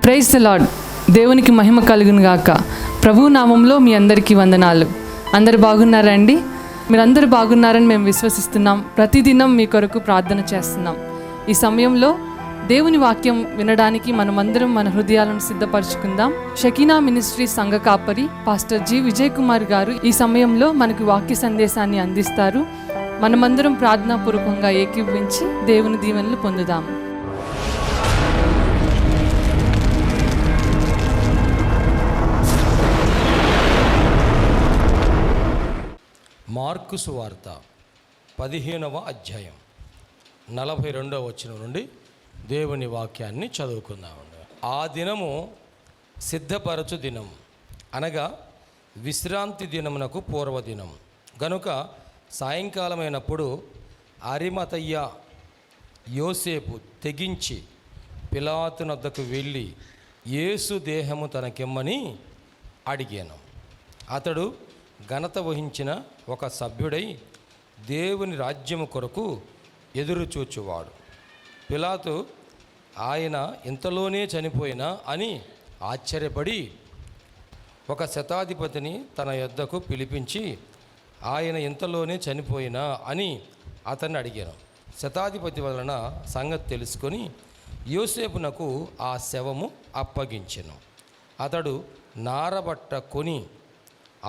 Praise the lord. దేవునికి మహిమ కలుగును గాక. ప్రభు నామంలో మీ అందరికీ వందనాలు. అందరు బాగున్నారండి? మీరందరూ బాగున్నారని మేము విశ్వసిస్తున్నాం. ప్రతిదినం మీ కొరకు ప్రార్థన చేస్తున్నాం. ఈ సమయంలో దేవుని వాక్యం వినడానికి మనమందరం మన హృదయాలను సిద్ధపరచుకుందాం. షకీనా మినిస్ట్రీ సంఘ కాపరి పాస్టర్ జి విజయ్ కుమార్ గారు ఈ సమయంలో మనకు వాక్య సందేశాన్ని అందిస్తారు. మనమందరం ప్రార్థనాపూర్వకంగా ఏకీభవించి దేవుని దీవెనలు పొందుదాము. మార్కు సువార్త 15వ అధ్యాయం 42వ వచనం నుండి దేవుని వాక్యాన్ని చదువుకుందామండి. ఆ దినము సిద్ధపరచు దినం, అనగా విశ్రాంతి దినమునకు పూర్వదినం గనుక సాయంకాలమైనప్పుడు అరిమతయ్య యోసేపు తెగించి పిలాతునొద్దకు వెళ్ళి యేసు దేహము తనకిమ్మని అడిగాను. అతడు ఘనత వహించిన ఒక సభ్యుడై దేవుని రాజ్యము కొరకు ఎదురుచూచువాడు. పిలాతు ఆయన ఇంతలోనే చనిపోయినా అని ఆశ్చర్యపడి ఒక శతాధిపతిని తన యొద్దకు పిలిపించి ఆయన ఇంతలోనే చనిపోయినా అని అతన్ని అడిగాను. శతాధిపతి వలన సంగతి తెలుసుకొని యోసేపునకు ఆ శవము అప్పగించెను. అతడు నారబట్ట కొని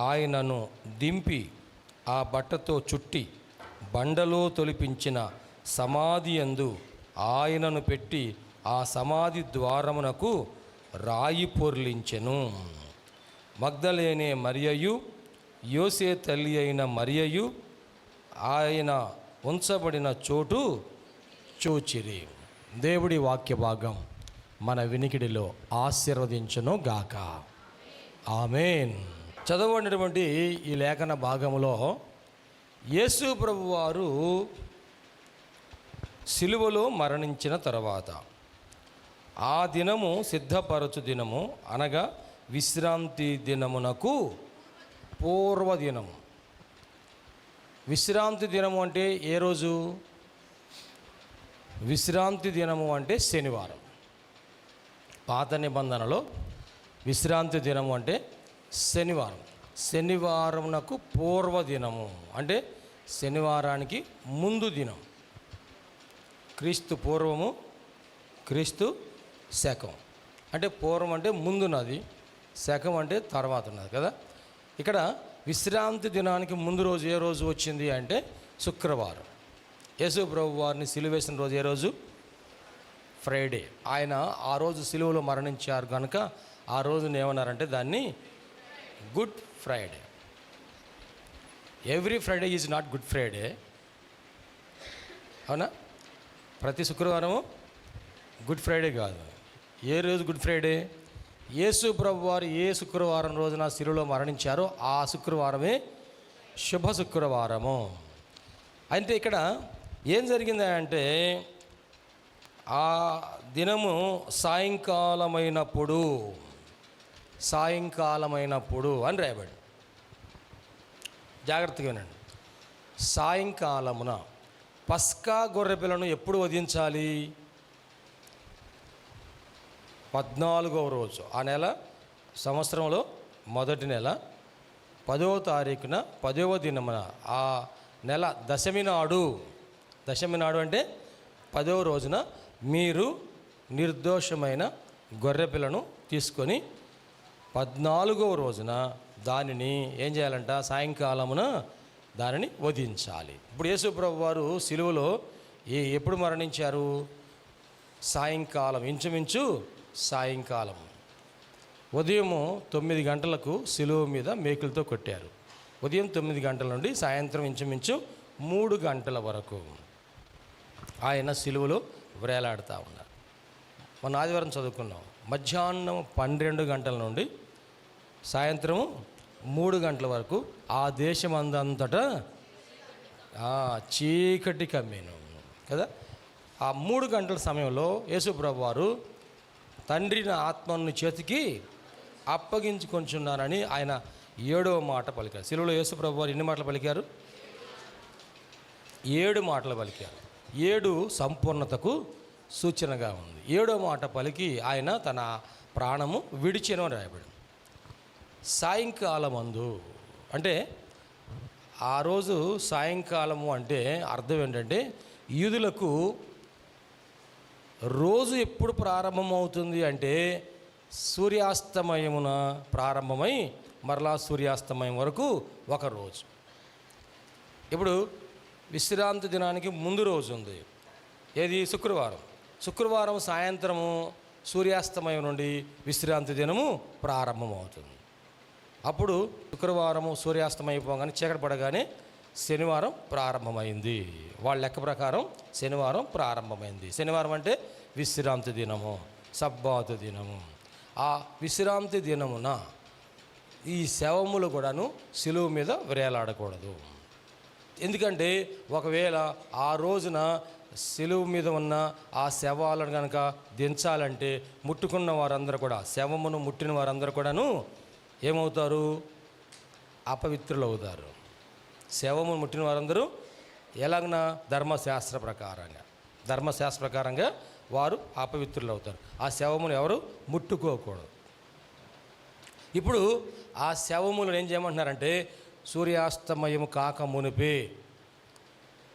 ఆయనను దింపి ఆ బట్టతో చుట్టి బండలో తొలిపించిన సమాధి యందు ఆయనను పెట్టి ఆ సమాధి ద్వారమునకు రాయి పొర్లించెను. మగ్దలేనే మరియయు యోసే తల్లి అయిన మరియయు ఆయన ఉంచబడిన చోటు చూచిరి. దేవుడి వాక్య భాగం మన వినికిడిలో ఆశీర్వదించును గాక. ఆమేన్. చదవబడినటువంటి ఈ లేఖన భాగంలో యేసు ప్రభువారు సిలువలో మరణించిన తర్వాత ఆ దినము సిద్ధపరచు దినము, అనగా విశ్రాంతి దినమునకు పూర్వదినము. విశ్రాంతి దినము అంటే ఏ రోజు? విశ్రాంతి దినము అంటే శనివారం. పాత నిబంధనలో విశ్రాంతి దినము అంటే శనివారం. శనివారమునకు పూర్వదినము అంటే శనివారానికి ముందు దినం. క్రీస్తు పూర్వము, క్రీస్తు శకం. అంటే పూర్వం అంటే ముందున్నది, శకం అంటే తర్వాత ఉన్నది కదా. ఇక్కడ విశ్రాంతి దినానికి ముందు రోజు ఏ రోజు వచ్చింది అంటే శుక్రవారం. యేసు ప్రభు వారిని సిలువేసిన రోజు ఏ రోజు? ఫ్రైడే. ఆయన ఆ రోజు సిలువలో మరణించారు కనుక ఆ రోజున ఏమన్నారంటే దాన్ని good Friday. Every Friday is not good Friday, అవునా? ప్రతి శుక్రవారము గుడ్ ఫ్రైడే కాదు. ఏ రోజు గుడ్ ఫ్రైడే? యేసు ప్రభు వారు ఏ శుక్రవారం రోజున సిలువలో మరణించారో ఆ శుక్రవారమే శుభ శుక్రవారము. అయితే ఇక్కడ ఏం జరిగిందంటే ఆ దినము సాయంకాలమైనప్పుడు అని రాయబడి, జాగ్రత్తగా వినండి. సాయంకాలమున పస్కా గొర్రెపిల్లను ఎప్పుడు వధించాలి? 14వ రోజు. ఆ నెల సంవత్సరంలో మొదటి నెల 10వ తారీఖున 10వ దినమున ఆ నెల దశమి నాడు అంటే 10వ రోజున మీరు నిర్దోషమైన గొర్రెపిల్లను తీసుకొని 14వ రోజున దానిని ఏం చేయాలంట? సాయంకాలమున దానిని వధించాలి. ఇప్పుడు యేసు ప్రభు వారు సిలువలో ఎప్పుడు మరణించారు? సాయంకాలం, ఇంచుమించు సాయంకాలం. ఉదయము 9 గంటలకు సిలువ మీద మేకులతో కొట్టారు. ఉదయం 9 గంటల నుండి సాయంత్రం ఇంచుమించు 3 గంటల వరకు ఆయన సిలువలో వేలాడుతూ ఉన్నారు. మొన్న ఆదివారం చదువుకున్నాం. మధ్యాహ్నం 12 గంటల నుండి సాయంత్రం 3 గంటల వరకు ఆ దేశమందంతటా చీకటి కమ్మేను కదా. ఆ 3 గంటల సమయంలో యేసు ప్రభు వారు తండ్రిని ఆత్మను చేతికి అప్పగించుకొంచున్నారని ఆయన 7వ మాట పలికారు. సిలువలో యేసు ప్రభు వారు ఎన్ని మాటలు పలికారు? 7 మాటలు పలికారు. 7 సంపూర్ణతకు సూచనగా ఉంది. 7వ మాట పలికి ఆయన తన ప్రాణము విడిచెను అని రాయబడింది. సాయంకాలమందు అంటే ఆ రోజు సాయంకాలము అంటే అర్థం ఏంటంటే యూదులకు రోజు ఎప్పుడు ప్రారంభమవుతుంది అంటే సూర్యాస్తమయమున ప్రారంభమై మరలా సూర్యాస్తమయం వరకు ఒక రోజు. ఇప్పుడు విశ్రాంతి దినానికి ముందు రోజు ఉంది, ఏది? శుక్రవారం. శుక్రవారం సాయంత్రము సూర్యాస్తమయం నుండి విశ్రాంతి దినము ప్రారంభమవుతుంది. అప్పుడు శుక్రవారము సూర్యాస్తమయం అయిపోగానే చీకటి పడగానే శనివారం ప్రారంభమైంది. వాళ్ళ లెక్క ప్రకారం శనివారం ప్రారంభమైంది. శనివారం అంటే విశ్రాంతి దినము, సబ్బాతు దినము. ఆ విశ్రాంతి దినమున ఈ శవములు కూడాను శిలువ మీద వేలాడకూడదు. ఎందుకంటే ఒకవేళ ఆ రోజున శిలువ మీద ఉన్న ఆ శవాలను కనుక దించాలంటే ముట్టుకున్న వారందరూ కూడా, శవమును ముట్టిన వారందరూ కూడాను ఏమవుతారు? అపవిత్రులు అవుతారు. శవమును ముట్టిన వారందరూ ఎలాగన ధర్మశాస్త్ర ప్రకారంగా వారు అపవిత్రులు అవుతారు. ఆ శవమును ఎవరు ముట్టుకోకూడదు. ఇప్పుడు ఆ శవములను ఏం చేయమంటున్నారంటే సూర్యాస్తమయము కాక మునిపే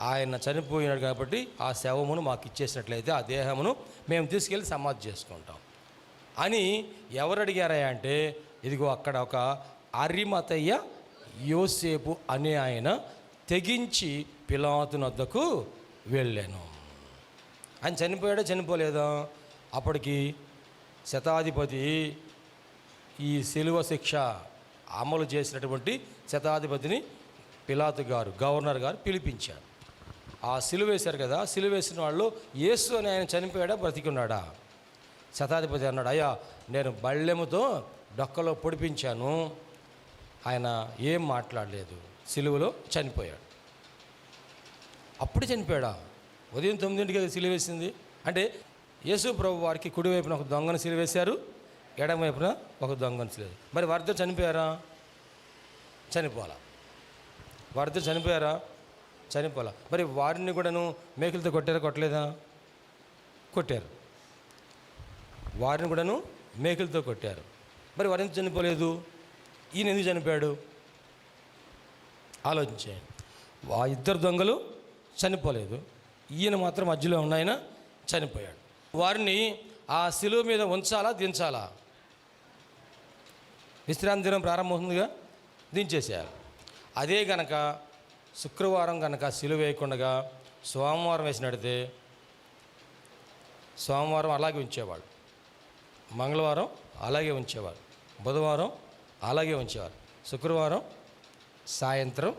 ఆయన చనిపోయినాడు కాబట్టి ఆ శవమును మాకు ఇచ్చేసినట్లయితే ఆ దేహమును మేము తీసుకెళ్ళి సమాధి చేసుకుంటాం అని ఎవరు అడిగారా అంటే, ఇదిగో అక్కడ ఒక అరిమతయ్య యోసేపు అనే ఆయన తెగించి పిలాతు వద్దకు వెళ్ళాను. ఆయన చనిపోయాడా చనిపోలేదా? అప్పటికి శతాధిపతి ఈ శిలువ శిక్ష అమలు చేసినటువంటి శతాధిపతిని పిలాతు గారు, గవర్నర్ గారు పిలిపించారు. ఆ సిలువ వేశారు కదా, సిలువ వేసిన వాళ్ళు యేసు అని ఆయన చనిపోయాడా బ్రతికున్నాడా? శతాధిపతి అన్నాడు, అయ్యా నేను బళ్ళెముతో డొక్కలో పొడిపించాను. ఆయన ఏం మాట్లాడలేదు, సిలువలో చనిపోయాడు. అప్పుడు చనిపోయాడా? ఉదయం 9 కదా సిలువ వేసింది. అంటే యేసు ప్రభు వారికి కుడివైపున ఒక దొంగను సిలువ వేశారు, ఎడమవైపున ఒక దొంగను సిలువ. మరి వారిద్దరు చనిపోయారా? చనిపోలా. వారిద్దరు చనిపోయారా? చనిపోలా. మరి వారిని కూడాను మేకులతో కొట్టారా? కొట్టలేదా? కొట్టారు. వారిని కూడాను మేకులతో కొట్టారు. మరి వారు ఎందుకు చనిపోలేదు? ఈయన ఎందుకు చనిపోయాడు? ఆలోచించాడు. ఆ ఇద్దరు దొంగలు చనిపోలేదు, ఈయన మాత్రం మధ్యలో ఉన్న ఆయన చనిపోయాడు. వారిని ఆ శిలువ మీద ఉంచాలా దించాలా? విశ్రాంతి దినం ప్రారంభమవుతుందిగా, దించేసేయాలి. అదే గనక శుక్రవారం కనుక శిలువ వేయకుండా సోమవారం వేసినడితే సోమవారం అలాగే ఉంచేవాడు, మంగళవారం అలాగే ఉంచేవారు, బుధవారం అలాగే ఉంచేవారు, శుక్రవారం సాయంత్రం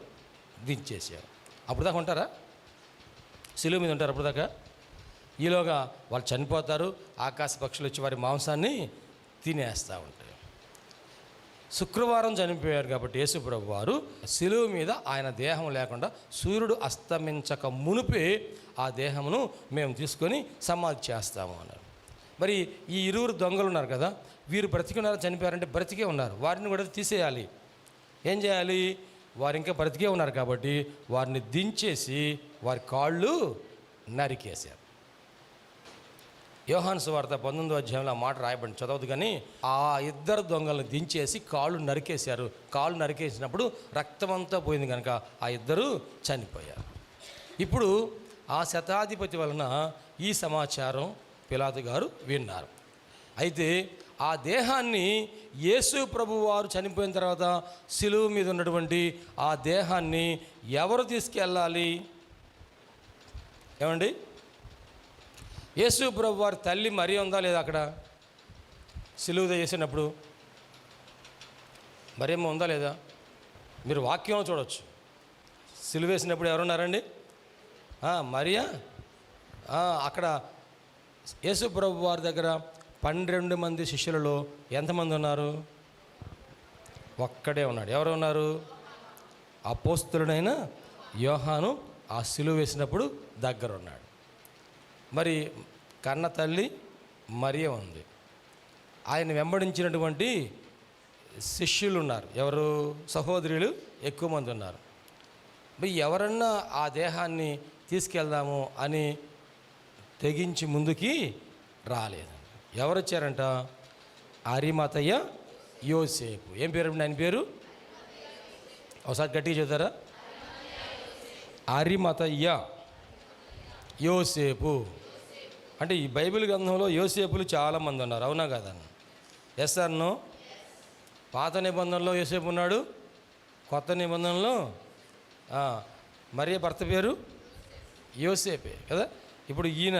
దించేసేవారు. అప్పుడు దాకా ఉంటారా? శిలువ మీద ఉంటారు అప్పుడు దాకా? ఈలోగా వాళ్ళు చనిపోతారు, ఆకాశ పక్షులు వచ్చి వారి మాంసాన్ని తినేస్తూ ఉంటాయి. శుక్రవారం చనిపోయారు కాబట్టి యేసుప్రభు వారు శిలువ మీద ఆయన దేహం లేకుండా సూర్యుడు అస్తమించక మునిపే ఆ దేహమును మేము తీసుకొని సమాధి చేస్తాము అన్నారు. మరి ఈ 20 దొంగలు ఉన్నారు కదా, వీరు బ్రతికున్నారా చనిపోయారంటే బ్రతికే ఉన్నారు. వారిని కూడా తీసేయాలి. ఏం చేయాలి? వారు ఇంకా బ్రతికే ఉన్నారు కాబట్టి వారిని దించేసి వారి కాళ్ళు నరికేశారు. యోహాను సువార్త 19వ అధ్యాయంలో ఆ మాట రాయబడి చదవదు, కానీ ఆ ఇద్దరు దొంగలను దించేసి కాళ్ళు నరికేశారు. కాళ్ళు నరికేసినప్పుడు రక్తమంతా పోయింది కనుక ఆ ఇద్దరు చనిపోయారు. ఇప్పుడు ఆ శతాధిపతి వలన ఈ సమాచారం పిలాతు గారు విన్నారు. అయితే ఆ దేహాన్ని యేసు ప్రభు వారు చనిపోయిన తర్వాత శిలువ మీద ఉన్నటువంటి ఆ దేహాన్ని ఎవరు తీసుకెళ్ళాలి? ఏమండి? యేసు ప్రభు వారి తల్లి మరియ ఉందా లేదా అక్కడ? శిలువ చేసినప్పుడు మరియమ్మ ఉందా లేదా? మీరు వాక్యంలో చూడవచ్చు. శిలువ వేసినప్పుడు ఎవరున్నారండి? మరియా. అక్కడ యేసు ప్రభు వారి దగ్గర 12 మంది శిష్యులలో ఎంతమంది ఉన్నారు? ఒక్కడే ఉన్నాడు. ఎవరు ఉన్నారు? అపోస్తలుడైన యోహాను ఆ శిలువ వేసినప్పుడు దగ్గర ఉన్నాడు. మరి కన్న తల్లి మరియ ఉంది. ఆయన వెంబడించినటువంటి శిష్యులు ఉన్నారు. ఎవరు? సహోదరులు ఎక్కువ మంది ఉన్నారు. మరి ఎవరన్నా ఆ దేహాన్ని తీసుకెళ్దాము అని తెగించి ముందుకి రాలేదు. ఎవరు వచ్చారంట? అరిమతయ యోసేపు. ఏం పేరు ఆయన పేరు? ఒకసారి గట్టిగా చెప్తారా? అరిమతయ్య యోసేపు. అంటే ఈ బైబిల్ గ్రంథంలో యోసేపులు చాలామంది ఉన్నారు, అవునా కదా? Yes sir no? పాత నిబంధనలో యోసేపు ఉన్నాడు, కొత్త నిబంధనలో మరియ భర్త పేరు యోసేపే కదా. ఇప్పుడు ఈయన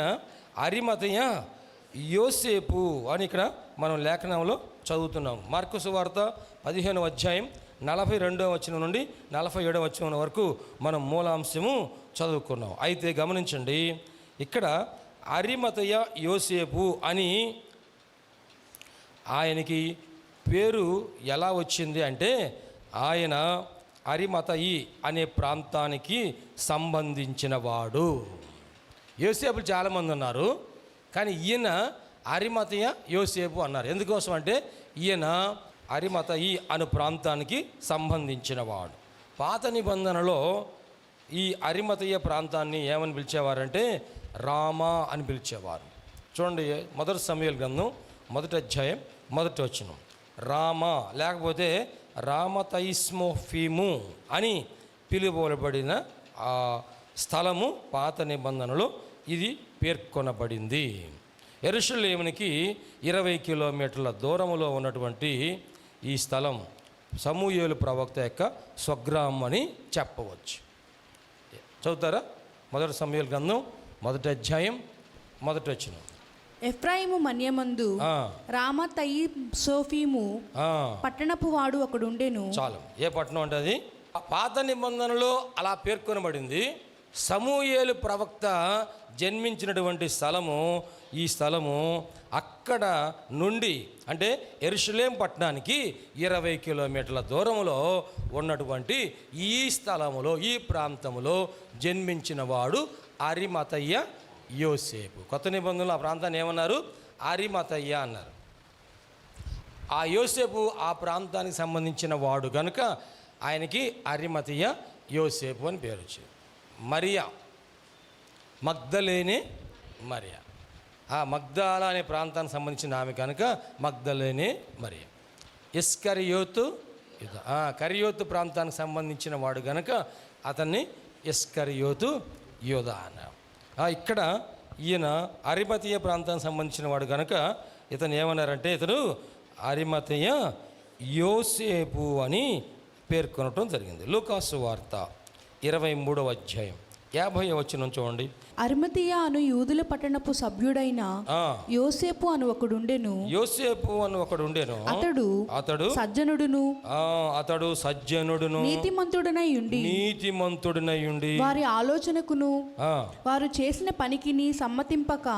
అరిమతయ్య యోసేపు అని ఇక్కడ మనం లేఖనంలో చదువుతున్నాం. మార్కు సువార్త 15వ అధ్యాయం 42వ వచనం నుండి 47వ వచనం వరకు మనం మూలాంశము చదువుకున్నాం. అయితే గమనించండి, ఇక్కడ అరిమతయ్య యోసేపు అని ఆయనకి పేరు ఎలా వచ్చింది అంటే, ఆయన అరిమతయి అనే ప్రాంతానికి సంబంధించిన వాడు. యోసేపులు చాలామంది ఉన్నారు, కానీ ఈయన అరిమతయ యోసేపు అన్నారు. ఎందుకోసం అంటే ఈయన అరిమతయి అను ప్రాంతానికి సంబంధించిన వాడు. పాత నిబంధనలో ఈ అరిమతయ ప్రాంతాన్ని ఏమని పిలిచేవారంటే రామా అని పిలిచేవారు. చూడండి, మొదటి సమూయేలు గ్రంథం 1వ అధ్యాయం 1వ వచనం. రామా లేకపోతే రామతయిస్మోఫీము అని పిలువబడిన ఆ స్థలము పాత నిబంధనలో ఇది పేర్కొనబడింది. యెరూషలేమునికి 20 కిలోమీటర్ల దూరంలో ఉన్నటువంటి ఈ స్థలం సమూయేలు ప్రవక్త యొక్క స్వగ్రామం అని చెప్పవచ్చు. చదువుతారా? మొదటి సమూయేలు గ్రంథం 1వ అధ్యాయం 1వ వచనం. ఎఫ్రాయిము మన్యమందు రామతయి సోఫీము పట్టణపు వాడు ఒకడుండెను. చాలు, ఏ పట్టణం అంటే అది పాత నిబంధనలో అలా పేర్కొనబడింది. సమూయేలు ప్రవక్త జన్మించినటువంటి స్థలము ఈ స్థలము. అక్కడ నుండి అంటే యెరూషలేం పట్టణానికి 20 కిలోమీటర్ల దూరంలో ఉన్నటువంటి ఈ స్థలములో, ఈ ప్రాంతంలో జన్మించిన వాడు అరిమతయ్య యోసేపు. కొత్త నిబంధనలు ఆ ప్రాంతాన్ని ఏమన్నారు? అరిమతయ్య అన్నారు. ఆ యోసేపు ఆ ప్రాంతానికి సంబంధించిన వాడు కనుక ఆయనకి అరిమతయ్య యోసేపు అని పేరు వచ్చింది. మరియా, మగ్దలేనే మరియా, ఆ మగ్దాల అనే ప్రాంతానికి సంబంధించిన ఆమె కనుక మగ్దలేనే మరియా. ఇస్కరియోతు కరియోతు ప్రాంతానికి సంబంధించిన వాడు కనుక అతన్ని ఇస్కరియోతు యోధా అన్నారు. ఇక్కడ ఈయన అరిమతయ ప్రాంతానికి సంబంధించిన వాడు కనుక ఇతను ఏమన్నారంటే ఇతను అరిమతయ యోసేపు అని పేర్కొనటం జరిగింది. లూకాసు వార్త 23వ అధ్యాయం 50వ వచనం చూడండి. అరిమతయ అను యూదుల పట్టణపు సభ్యుడైన యోసేపు అను ఒకడుండెను. యోసేపు అను ఒకడుండెను. అతడు సజ్జనుడును నీతిమంతుడనై ఉండి వారి ఆలోచనకును వారు చేసిన పనికిని సమ్మతింపక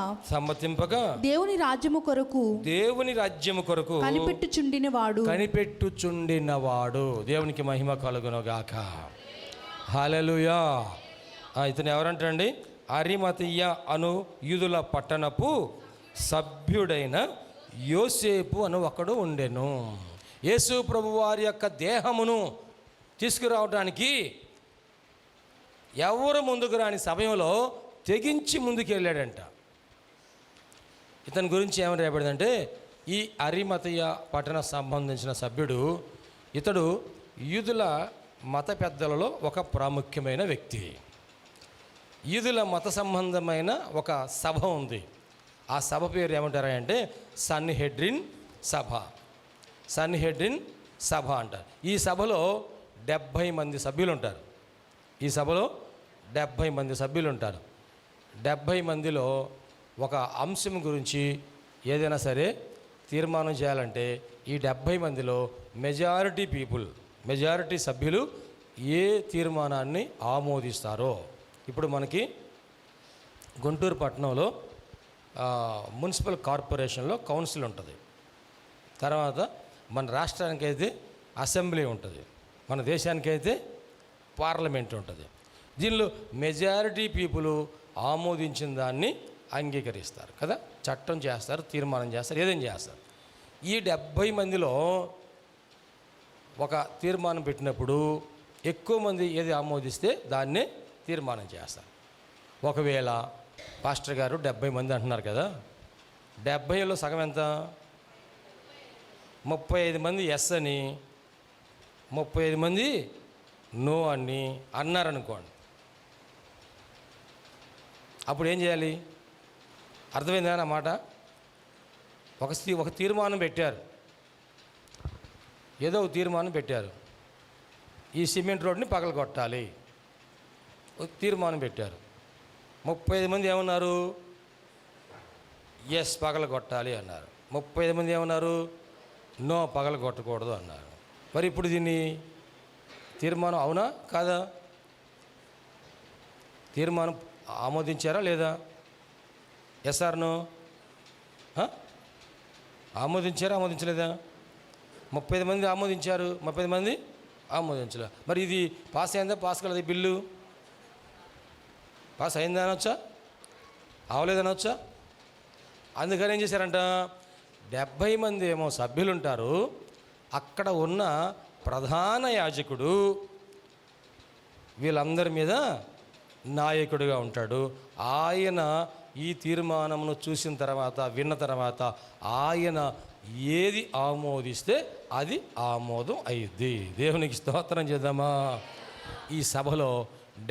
దేవుని రాజ్యము కొరకు కనిపెట్టుచుండినవాడు. దేవునికి మహిమ కలుగును గాక. హల్లెలూయా. ఇతను ఎవరంటండి? అరిమతయ్య అను యూదుల పట్టణపు సభ్యుడైన యోసేపు అను ఒకడు ఉండెను. యేసు ప్రభు వారి యొక్క దేహమును తీసుకురావడానికి ఎవరు ముందుకు రాని సమయంలో తెగించి ముందుకు వెళ్ళాడంట. ఇతని గురించి ఏమని రాయబడిందంటే, ఈ అరిమతయ్య పట్టణ సంబంధించిన సభ్యుడు, ఇతడు యూదుల మత పెద్దలలో ఒక ప్రాముఖ్యమైన వ్యక్తి. యూదుల మత సంబంధమైన ఒక సభ ఉంది. ఆ సభ పేరు ఏమంటారంటే సన్హెడ్రిన్ సభ అంటారు. ఈ సభలో 70 మంది సభ్యులు ఉంటారు. 70 మందిలో ఒక అంశం గురించి ఏదైనా సరే తీర్మానం చేయాలంటే ఈ 70 మందిలో మెజారిటీ సభ్యులు ఏ తీర్మానాన్ని ఆమోదిస్తారో. ఇప్పుడు మనకి గుంటూరు పట్టణంలో మున్సిపల్ కార్పొరేషన్లో కౌన్సిల్ ఉంటుంది. తర్వాత మన రాష్ట్రానికైతే అసెంబ్లీ ఉంటుంది, మన దేశానికైతే పార్లమెంట్ ఉంటుంది. దీనిలో మెజారిటీ పీపుల్ ఆమోదించిన దాన్ని అంగీకరిస్తారు కదా, చట్టం చేస్తారు, తీర్మానం చేస్తారు, ఏదైనా చేస్తారు. ఈ 70 మందిలో ఒక తీర్మానం పెట్టినప్పుడు ఎక్కువ మంది ఏది ఆమోదిస్తే దాన్నే తీర్మానం చేస్తారు. ఒకవేళ పాస్టర్ గారు 70 మంది అంటున్నారు కదా, 70లో సగం ఎంత? 35 మంది ఎస్ అని 35 మంది నో అని అన్నారనుకోండి, అప్పుడు ఏం చేయాలి? అర్థమైందా నా మాట? ఒక తీర్మానం పెట్టారు, ఏదో ఒక తీర్మానం పెట్టారు, ఈ సిమెంట్ రోడ్ని పగలగొట్టాలి, ఒక తీర్మానం పెట్టారు. 35 మంది ఏమన్నారు? ఎస్ పగలగొట్టాలి అన్నారు. 35 మంది ఏమన్నారు? నో పగలగొట్టకూడదు అన్నారు. మరి ఇప్పుడు దీన్ని తీర్మానం అవునా కాదా? తీర్మానం ఆమోదించారా లేదా? Yes or no? ఆమోదించారా ఆమోదించలేదా? 35 మంది ఆమోదించారు, 35 మంది ఆమోదించలే. మరి ఇది పాస్ అయిందా పాస్ కాలేదు? బిల్లు పాస్ అయిందా అనొచ్చా? అవలేదనొచ్చా? అందుకని ఏం చేశారంట, 70 మంది ఏమో సభ్యులు ఉంటారు, అక్కడ ఉన్న ప్రధాన యాజకుడు వీళ్ళందరి మీద నాయకుడిగా ఉంటాడు. ఆయన ఈ తీర్మానమును చూసిన తర్వాత, విన్న తర్వాత ఆయన ఏది ఆమోదిస్తే అది ఆమోదం అయ్యిద్ది. దేవునికి స్తోత్రం చేద్దామా? ఈ సభలో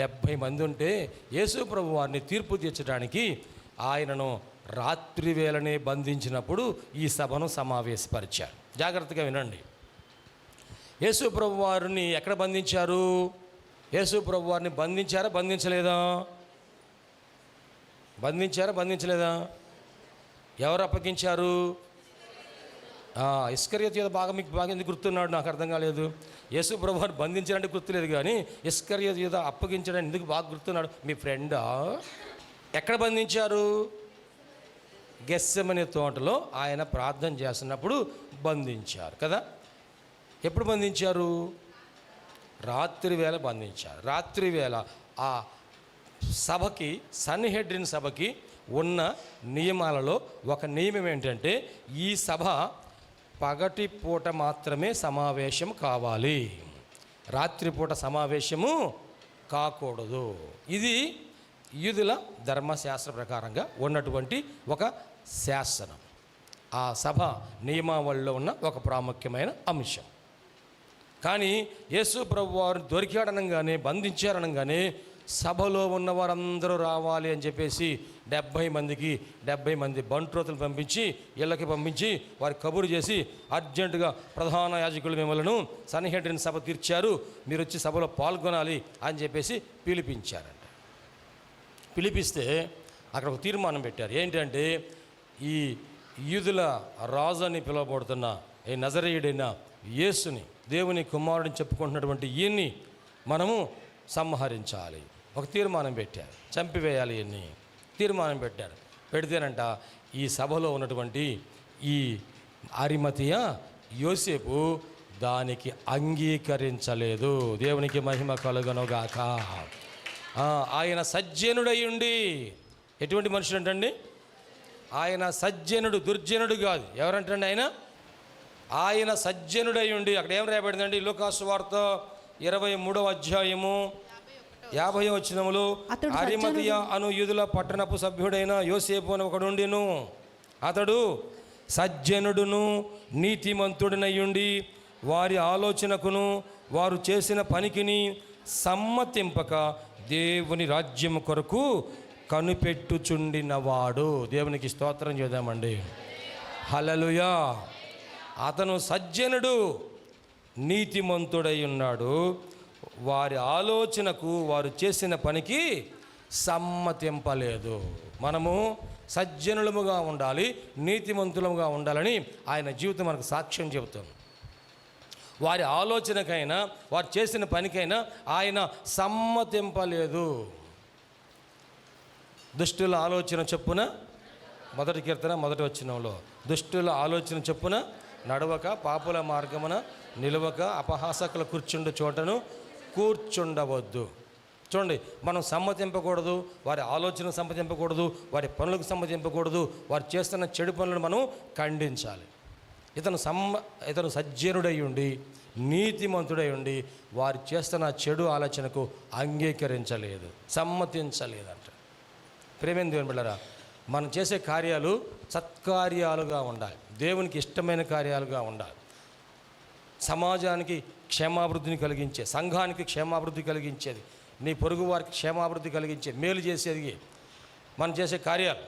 70 మంది ఉంటే యేసు ప్రభు వారిని తీర్పు తీర్చడానికి ఆయనను రాత్రి వేళనే బంధించినప్పుడు ఈ సభను సమావేశపరిచారు. జాగ్రత్తగా వినండి. యేసు ప్రభు వారిని ఎక్కడ బంధించారు? యేసు ప్రభు వారిని బంధించారా బంధించలేదా? బంధించలేదా? ఎవరు అప్పగించారు? ఇస్కరియోతు యూదా. మీకు బాగా ఎందుకు గుర్తున్నాడు? నాకు అర్థం కాలేదు. యేసు ప్రభు వారిని బంధించారంటే గుర్తులేదు, కానీ ఇస్కరియోతు యూదా అప్పగించడానికి ఎందుకు బాగా గుర్తున్నాడు? మీ ఫ్రెండా? ఎక్కడ బంధించారు? గెత్సెమనే తోటలో ఆయన ప్రార్థన చేస్తున్నప్పుడు బంధించారు కదా. ఎప్పుడు బంధించారు? రాత్రి వేళ బంధించారు. రాత్రి వేళ ఆ సభకి, సన్హెడ్రిన్ సభకి ఉన్న నియమాలలో ఒక నియమం ఏంటంటే, ఈ సభ పగటి పూట మాత్రమే సమావేశం కావాలి, రాత్రిపూట సమావేశము కాకూడదు. ఇది యూదుల ధర్మశాస్త్ర ప్రకారంగా ఉన్నటువంటి ఒక శాసనం. ఆ సభ నియమావళిలో ఉన్న ఒక ప్రాముఖ్యమైన అంశం. కానీ యేసు ప్రభు వారు దొరికాడనంగానే, బంధించారనగానే సభలో ఉన్న వారందరూ రావాలి అని చెప్పేసి 70 మంది బంట్రోతులు పంపించి, ఇళ్ళకి పంపించి వారి కబురు చేసి అర్జెంటుగా ప్రధాన యాజకులు మిమ్మల్ని సన్హెడ్రిన్ సభ తీర్చారు, మీరు వచ్చి సభలో పాల్గొనాలి అని చెప్పేసి పిలిపించారంట. పిలిపిస్తే అక్కడ ఒక తీర్మానం పెట్టారు. ఏంటంటే, ఈ యూదుల రాజు అని పిలువబడుతున్న ఈ నజరేయుడైన యేసుని, దేవుని కుమారుడిని చెప్పుకుంటున్నటువంటి ఈయన్ని మనము సంహరించాలి. ఒక తీర్మానం పెట్టారు, చంపివేయాలి ఈయన్ని తీర్మానం పెట్టారు. పెడితేనంట ఈ సభలో ఉన్నటువంటి ఈ అరిమతియ యోసేపు దానికి అంగీకరించలేదు. దేవునికి మహిమ కలుగనుగాక. ఆయన సజ్జనుడై ఉండి, ఎటువంటి మనుషుడు అంటండి? ఆయన సజ్జనుడు, దుర్జనుడు కాదు. ఎవరంటండి ఆయన సజ్జనుడై ఉండి. అక్కడ ఏం రాయబడిందండి? లూకాసు వార్త 23వ అధ్యాయము 50వ వచనములో, అరిమతియ అను యూదుల పట్టణపు సభ్యుడైన యోసేపు అని ఒకడుండెను. అతడు సజ్జనుడును నీతిమంతుడినయ్యుండి వారి ఆలోచనకును వారు చేసిన పనికిని సమ్మతింపక దేవుని రాజ్యం కొరకు కనిపెట్టుచుండినవాడు. దేవునికి స్తోత్రం చేద్దామండి. హల్లెలూయా. అతను సజ్జనుడు, నీతిమంతుడై ఉన్నాడు, వారి ఆలోచనకు వారు చేసిన పనికి సమ్మతింపలేదు. మనము సజ్జనులముగా ఉండాలి, నీతిమంతులముగా ఉండాలని ఆయన జీవితం మనకు సాక్ష్యం చెబుతుంది. వారి ఆలోచనకైనా వారు చేసిన పనికైనా ఆయన సమ్మతింపలేదు. దుష్టుల ఆలోచన చొప్పున, 1 కీర్తన 1వ వచనంలో, దుష్టుల ఆలోచన చొప్పున నడవక, పాపుల మార్గమున నిలవక, అపహాసకుల కూర్చుండు చోటను కూర్చుండవద్దు. చూడండి, మనం సమ్మతింపకూడదు, వారి ఆలోచనకు సమ్మతింపకూడదు, వారి పనులకు సమ్మతింపకూడదు, వారు చేస్తున్న చెడు పనులను మనం ఖండించాలి. ఇతను సజ్జనుడై ఉండి, నీతిమంతుడై ఉండి వారు చేస్తున్న చెడు ఆలోచనకు అంగీకరించలేదు, సమ్మతించలేదంట. ప్రేమేం దేవుని బిడ్డలారా, మనం చేసే కార్యాలు సత్కార్యాలుగా ఉండాలి, దేవునికి ఇష్టమైన కార్యాలుగా ఉండాలి. సమాజానికి క్షేమాభివృద్ధిని కలిగించే, సంఘానికి క్షేమాభివృద్ధి కలిగించేది, నీ పొరుగు వారికి క్షేమాభివృద్ధి కలిగించే, మేలు చేసేది మనం చేసే కార్యాలు.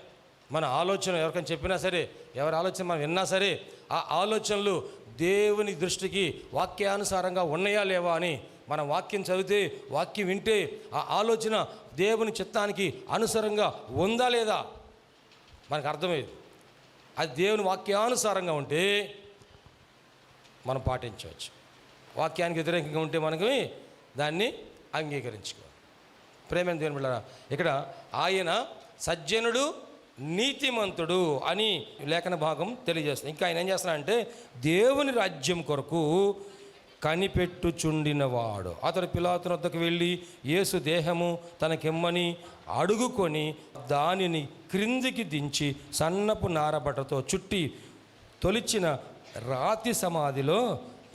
మన ఆలోచన ఎవరికైనా చెప్పినా సరే, ఎవరి ఆలోచన మనం విన్నా సరే, ఆ ఆలోచనలు దేవుని దృష్టికి వాక్యానుసారంగా ఉన్నాయా లేవా అని మనం వాక్యం చదివితే, వాక్యం వింటే ఆ ఆలోచన దేవుని చిత్తానికి అనుసారంగా ఉందా లేదా మనకు అర్థమయ్యేది. అది దేవుని వాక్యానుసారంగా ఉంటే మనం పాటించవచ్చు. వాక్యానికి వ్యతిరేకంగా ఉంటే మనకి దాన్ని అంగీకరించుకోవాలి. ప్రేమైన దేవుని బిడ్డలారా, ఇక్కడ ఆయన సజ్జనుడు నీతిమంతుడు అని లేఖన భాగం తెలియజేస్తుంది. ఇంకా ఆయన ఏం చేస్తున్నాడంటే దేవుని రాజ్యం కొరకు కనిపెట్టుచుండినవాడు. అతడు పిలాతు వద్దకు వెళ్ళి యేసు దేహము తనకిమ్మని అడుగుకొని దానిని క్రిందికి దించి సన్నపు నారబట్టతో చుట్టి తొలిచిన రాతి సమాధిలో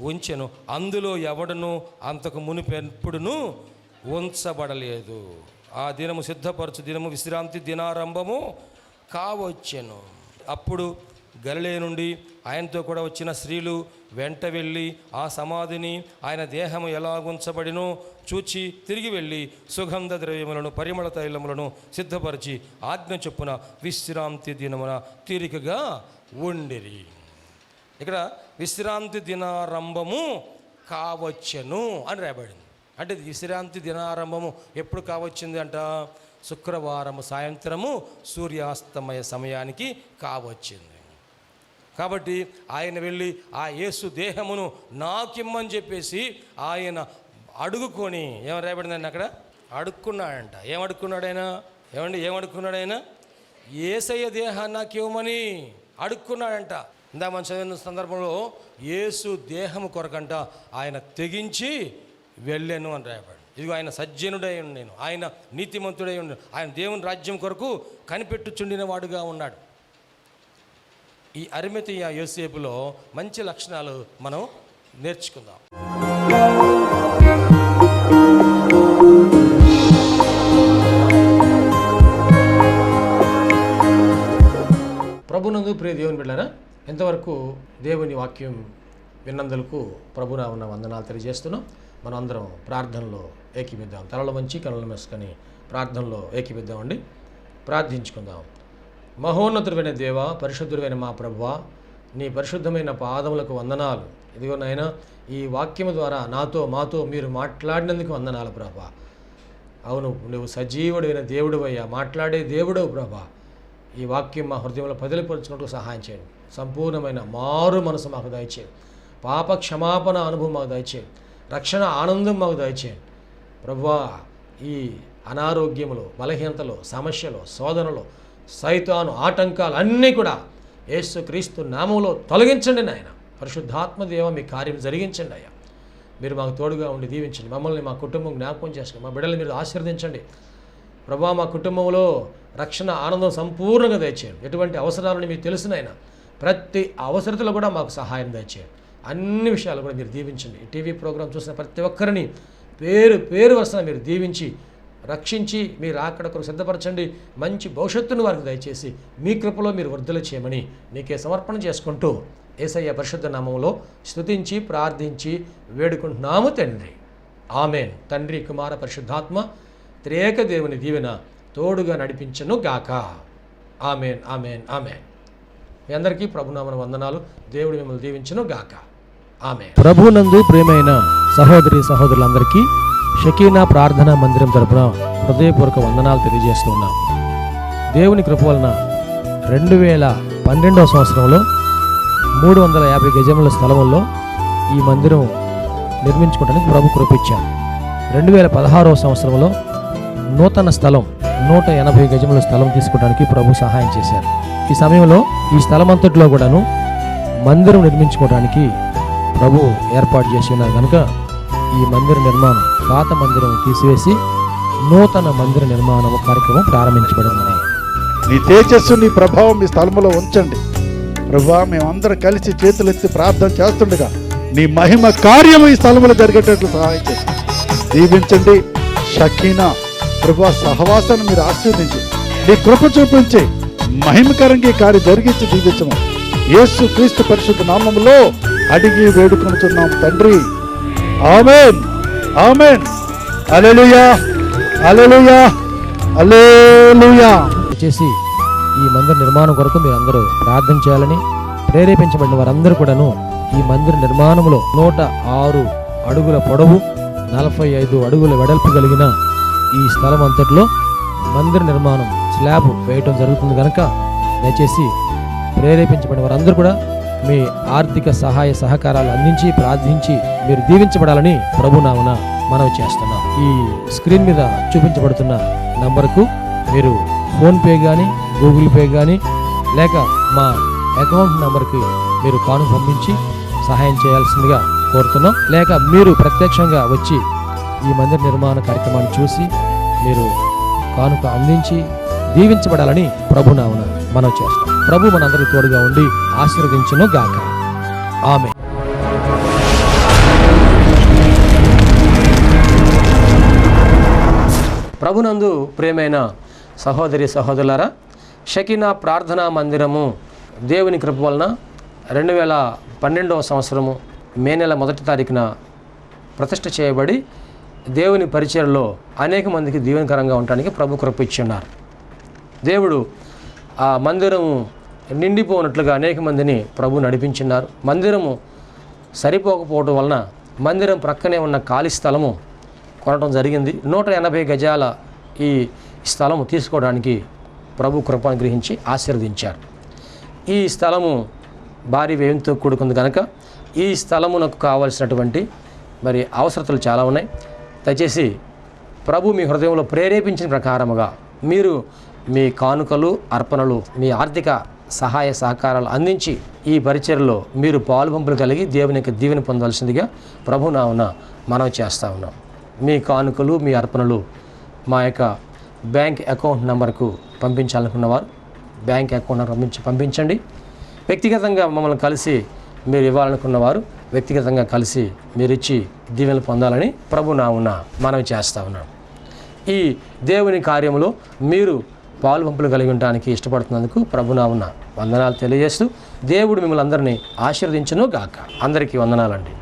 ఉంచెను. అందులో ఎవడను అంతకు మునిపెప్పుడును ఉంచబడలేదు. ఆ దినము సిద్ధపరచు దినము విశ్రాంతి దినారంభము కావచ్చెను. అప్పుడు గలిలయ నుండి ఆయనతో కూడా వచ్చిన స్త్రీలు వెంట వెళ్ళి ఆ సమాధిని ఆయన దేహము ఎలా ఉంచబడినో చూచి తిరిగి వెళ్ళి సుగంధ ద్రవ్యములను పరిమళ తైలములను సిద్ధపరిచి ఆజ్ఞ చొప్పున విశ్రాంతి దినమున తీరికగా ఉండిరి. ఇక్కడ విశ్రాంతి దినారంభము కావచ్చెను అని రాయబడింది. అంటే విశ్రాంతి దినారంభము ఎప్పుడు కావచ్చింది అంట? శుక్రవారము సాయంత్రము సూర్యాస్తమయ సమయానికి కావచ్చింది. కాబట్టి ఆయన వెళ్ళి ఆ యేసు దేహమును నాకిమ్మని చెప్పేసి ఆయన అడుగుకొని, ఏమని రాయబడిందండి అక్కడ? అడుక్కున్నాడంట. ఏమడుక్కున్నాడు ఆయన? ఏమడుక్కున్నాడు ఆయన? యేసయ్య దేహాన్ని నాకు ఇవ్వమని అడుక్కున్నాడంట. ఇందా మనం చదివిన సందర్భంలో యేసు దేహము కొరకంట ఆయన తెగించి వెళ్ళాను అని రాయబడి. ఇదిగో ఆయన సజ్జనుడై ఉన్నాను, ఆయన నీతిమంతుడై ఉన్నాడు, ఆయన దేవుని రాజ్యం కొరకు కనిపెట్టుచుండిన వాడుగా ఉన్నాడు. ఈ అరిమతయ యోసేపులో మంచి లక్షణాలు మనం నేర్చుకుందాం. ప్రభునందు ప్రియ దేవుని బిడ్డలారా, ఎంతవరకు దేవుని వాక్యం విన్నందులకు ప్రభునామమున వందనాలు తెలియజేస్తున్నాం. మనం అందరం ప్రార్థనలో ఏకీపిద్దాం. తలలు వంచి కనులు మూసుకొని ప్రార్థనలో ఏకీపిద్దామండి. ప్రార్థించుకుందాం. మహోన్నతుడైన దేవ, పరిశుద్ధుడైన మా ప్రభువా, నీ పరిశుద్ధమైన పాదములకు వందనాలు. ఇదిగో నాయన, ఈ వాక్యము ద్వారా మాతో మీరు మాట్లాడినందుకు వందనాలు ప్రభా. అవును, నువ్వు సజీవుడైన దేవుడు అయ్యా, మాట్లాడే దేవుడవు ప్రభా. ఈ వాక్యం మా హృదయంలో పదిలిపరుచుకుంటూ సహాయం చేయండి. సంపూర్ణమైన మారు మనసు మాకు దయచేయండి. పాప క్షమాపణ అనుభవం మాకు దయచేయండి. రక్షణ ఆనందం మాకు దయచేయండి ప్రభువా. ఈ అనారోగ్యములు, బలహీనతలు, సమస్యలు, శోధనలు, సైతాను ఆటంకాలు అన్నీ కూడా యేసుక్రీస్తు నామములో తొలగించండి నాయన. పరిశుద్ధాత్మ దేవ, మీ కార్యం జరిగించండి అయ్యా. మీరు మాకు తోడుగా ఉండి దీవించండి. మమ్మల్ని, మా కుటుంబం జ్ఞాపకం చేసుకోండి. మా బిడ్డలు మీరు ఆశీర్వదించండి ప్రభువా. మా కుటుంబంలో రక్షణ ఆనందం సంపూర్ణంగా దయచేయండి. ఎటువంటి అవసరాలని మీకు తెలుసునైనా ప్రతి అవసరతలో కూడా మాకు సహాయం దయచేయండి. అన్ని విషయాలు కూడా మీరు దీవించండి. ఈ టీవీ ప్రోగ్రాం చూసిన ప్రతి ఒక్కరిని పేరు వరుసన మీరు దీవించి రక్షించి మీరు అక్కడ కొరకు సిద్ధపరచండి. మంచి భవిష్యత్తును వారికి దయచేసి మీ కృపలో మీరు వర్ధలు చేయమని నీకే సమర్పణ చేసుకుంటూ యేసయ్య పరిశుద్ధ నామములో స్తుతించి ప్రార్థించి వేడుకుంటున్నాము తండ్రి. ఆమెన్. తండ్రి, కుమార, పరిశుద్ధాత్మ త్రియేక దేవుని దీవెన తోడుగా నడిపించను గాక. Amen, amen, amen. మీ అందరికీ ప్రభునామన వందనాలు. దేవుడు మిమ్మల్ని దీవించను గాక. ఆమెన్. ప్రభునందు ప్రియమైన సహోదరి సహోదరులందరికీ షకీనా ప్రార్థనా మందిరం తరపున హృదయపూర్వక వందనాలు తెలియజేస్తున్నాం. దేవుని కృప వలన 2012వ సంవత్సరంలో 350 గజముల స్థలంలో ఈ మందిరం నిర్మించుకోవడానికి ప్రభు కృపించారు. 2016వ సంవత్సరంలో నూతన స్థలం 180 గజముల స్థలం తీసుకోవడానికి ప్రభు సహాయం చేశారు. ఈ సమయంలో ఈ స్థలం అంతట్లో కూడాను మందిరం నిర్మించుకోవడానికి ప్రభు ఏర్పాటు చేసి ఉన్నారు కనుక ఈ మందిర నిర్మాణం, పాత మందిరం తీసివేసి నూతన మందిర నిర్మాణం కార్యక్రమం ప్రారంభించబడింది. నీ తేజస్సు, నీ ప్రభావం మీ స్థలంలో ఉంచండి ప్రభువా. మేమందరం కలిసి చేతులెత్తి ప్రార్థన చేస్తుండగా నీ మహిమ కార్యము ఈ స్థలంలో జరిగేటట్లు సహాయం చేసి దీవించండి. షకీనా ప్రభువా సహవాసాన్ని మీరు ఆశీర్వదించి నీ కృప చూపించి మహిమకరంగా ఈ కార్యం జరిగించి దీవించము. యేసు క్రీస్తు పరిశుద్ధ నామములో అడిగి వేడుకొనుచున్నాం తండ్రి. ఆమేన్, ఆమేన్. హల్లెలూయా, హల్లెలూయా, హల్లెలూయా. చేసి ఈ మందిర నిర్మాణం కొరకు మీరు అందరూ ప్రార్థన చేయాలని ప్రేరేపించబడిన వారందరూ కూడాను ఈ మందిర నిర్మాణంలో 106 అడుగుల పొడవు 45 అడుగుల వెడల్పు కలిగిన ఈ స్థలం అంతట్లో మందిర నిర్మాణం స్లాబ్ వేయటం జరుగుతుంది కనుక దయచేసి ప్రేరేపించబడిన వారందరూ కూడా మీ ఆర్థిక సహాయ సహకారాలు అందించి ప్రార్థించి మీరు దీవించబడాలని ప్రభునామన మనవి చేస్తున్నాం. ఈ స్క్రీన్ మీద చూపించబడుతున్న నంబర్కు మీరు ఫోన్పే కానీ గూగుల్ పే కానీ లేక మా అకౌంట్ నెంబర్కి మీరు కానుక పంపించి సహాయం చేయాల్సిందిగా కోరుతున్నాం. లేక మీరు ప్రత్యక్షంగా వచ్చి ఈ మందిర నిర్మాణ కార్యక్రమాన్ని చూసి మీరు కానుక అందించి దీవించబడాలని ప్రభునామన మనం చేస్తాం. ప్రభు మనందరి తోడుగా ఉండి ఆశీర్వదించును గాక. ఆమేన్. ప్రభునందు ప్రియమైన సహోదరి సహోదరులారా, షకీనా ప్రార్థనా మందిరము దేవుని కృప వలన 2012వ సంవత్సరము మే నెల 1వ తారీఖున ప్రతిష్ఠ చేయబడి దేవుని పరిచర్లో అనేక మందికి దీవెనకరంగా ఉండడానికి ప్రభు కృప ఇచ్చున్నారు. దేవుడు ఆ మందిరము నిండిపోనట్లుగా అనేక మందిని ప్రభు నడిపించున్నారు. మందిరము సరిపోకపోవడం వలన మందిరం ప్రక్కనే ఉన్న ఖాళీ స్థలము కొనడం జరిగింది. 180 గజాల ఈ స్థలము తీసుకోవడానికి ప్రభు కృప అనుగ్రహించి ఆశీర్వదించారు. ఈ స్థలము భారీ వ్యయంతో కూడుకుంది కనుక ఈ స్థలమునకు కావాల్సినటువంటి మరి అవసరతలు చాలా ఉన్నాయి. దయచేసి ప్రభు మీ హృదయంలో ప్రేరేపించిన ప్రకారముగా మీరు మీ కానుకలు అర్పణలు మీ ఆర్థిక సహాయ సహకారాలు అందించి ఈ పరిచర్లో మీరు పాలుపంపులు కలిగి దేవుని యొక్క దీవెన పొందవలసిందిగా ప్రభునామన మనవి చేస్తూ ఉన్నాం. మీ కానుకలు మీ అర్పణలు మా యొక్క బ్యాంక్ అకౌంట్ నెంబర్కు పంపించాలనుకున్నవారు బ్యాంక్ అకౌంట్ నెంబర్ పంపించండి. వ్యక్తిగతంగా మమ్మల్ని కలిసి మీరు ఇవ్వాలనుకున్నవారు వ్యక్తిగతంగా కలిసి మీరు ఇచ్చి దీవెనలు పొందాలని ప్రభునామన మనవి చేస్తూ ఉన్నాం. ఈ దేవుని కార్యంలో మీరు పాలుపంపులు కలిగి ఉండడానికి ఇష్టపడుతున్నందుకు ప్రభునామన వందనాలు తెలియజేస్తూ దేవుడు మిమ్మల్ని అందరినీ ఆశీర్వదించును గాక. అందరికీ వందనాలండి.